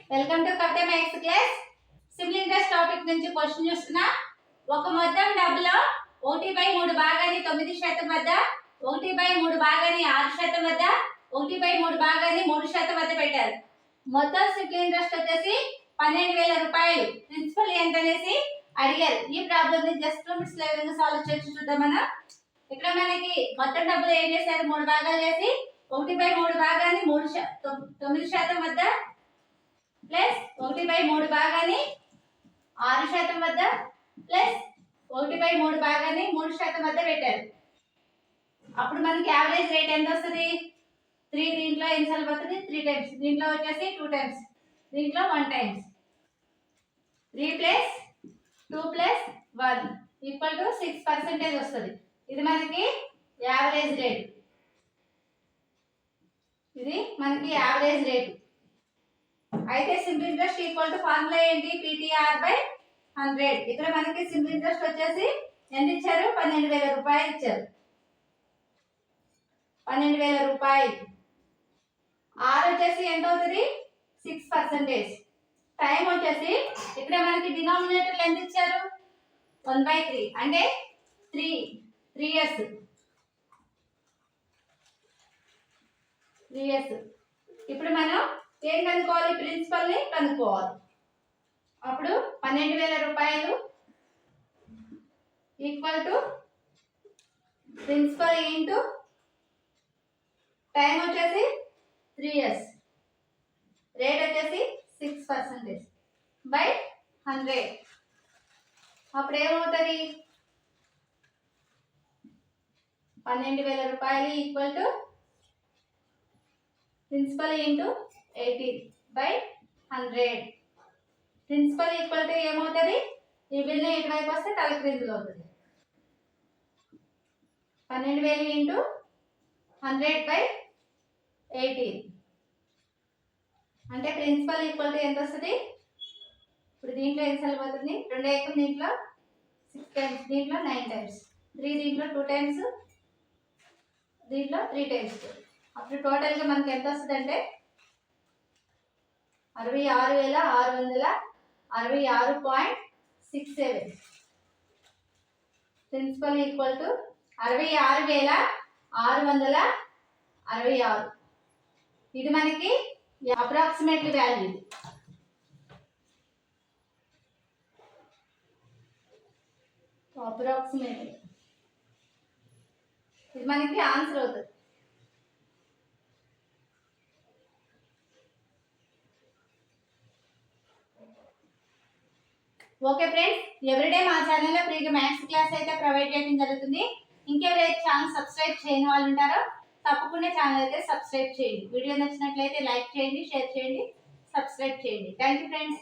Welcome to Kavitha maths class. Simple interest topic నుంచి question చూస్తున్నా. ఒక మొత్తం డబ్బులో 1/3 భాగాన్ని 9% వద్ద, 1/3 భాగాన్ని 6% వద్ద, 1/3 భాగాన్ని 3% వద్ద పెట్టారు. మొత్తం సింపుల్ ఇంట్రెస్ట్ వచ్చేసి 12,000 రూపాయలు. ప్రిన్సిపల్ ఎంత అనేసి అడిగారు. ఈ ప్రాబ్లం ని జస్ట్ 2 మినిట్స్ లో ఏ విధంగా సాల్వ్ చేసి చూద్దాం. మనం ఇక్కడ మనకి మొత్తం డబ్బులు ఏం చేశారు, 3 భాగాలు చేసి 1/3 భాగాన్ని 9% వద్ద ప్లస్ 1/3 భాగాన్ని 6% వద్ద ప్లస్ 1/3 భాగాన్ని 3% వద్ద పెట్టారు. అప్పుడు మనకి యావరేజ్ రేట్ ఎంత వస్తుంది? 3 దీంట్లో ఎన్నిసార్లు వస్తుంది? 3 టైమ్స్. దీంట్లో వచ్చేసి 2 టైమ్స్, దీంట్లో 1 times. 3 plus 2 plus 1 equal to 6% వస్తుంది. ఇది మనకి యావరేజ్ రేట్. ఇది మనకి యావరేజ్ రేట్. అయితే simple interest equal to formula ఏంటి? PTR/100. ఇక్కడ మనకి సింపుల్ ఇంట్రెస్ట్ వచ్చేసి ఎంత ఇచ్చారు? 12,000 రూపాయలు ఇచ్చారు. 12,000 రూపాయలు. R వచ్చేసి ఎంత అవుతుంది? 6%. టైం వచ్చేసి ఇక్కడ మనకి డినామినేటర్ ఎంత ఇచ్చారు? 1/3 అంటే 3 years. 3 years. ఇప్పుడు మనం ఏం కనుక్కోవాలి? ప్రిన్సిపల్ ని కనుక్కోవాలి. అప్పుడు 12,000 రూపాయలు equal to principal into time వచ్చేసి 3 years, రేట్ వచ్చేసి 6% బై 100. అప్పుడు ఏమవుతుంది? 12,000 రూపాయలు equal to principal into 80/100. Principal equal to ఏమవుతుంది? ఈ బిల్లు ఇటువైపు వస్తే తలక్రిందులు అవుతుంది. 12,000 ఇంటూ 100/80 అంటే ప్రిన్సిపల్ ఈక్వల్ టు ఎంత వస్తుంది? ఇప్పుడు దీంట్లో ఎన్నిసార్లు పోతుంది? 2 ఎక్కువ, దీంట్లో 6 టైమ్స్, దీంట్లో 9 టైమ్స్, 3 దీంట్లో 2 టైమ్స్, దీంట్లో 3 టైమ్స్. అప్పుడు టోటల్గా మనకి ఎంత వస్తుంది అంటే 66,666.67. Principal equal to 66,666. ఇది మనకి అప్రాక్సిమేట్లీ వాల్యూ. అప్రాక్సిమేట్లీ ఇది మనకి ఆన్సర్ అవుతుంది. ఓకే ఫ్రెండ్స్, ఎవ్రీడే మా ఛానల్లో ఫ్రీగా మ్యాథ్స్ క్లాస్ అయితే ప్రొవైడ్ చేయడం జరుగుతుంది. ఇంకెవరైతే ఛానల్ సబ్స్క్రైబ్ చేయని వాళ్ళు ఉంటారో తప్పకుండా ఛానల్ అయితే సబ్స్క్రైబ్ చేయండి. వీడియో నచ్చినట్లయితే లైక్ చేయండి, షేర్ చేయండి, సబ్స్క్రైబ్ చేయండి. Thank you friends.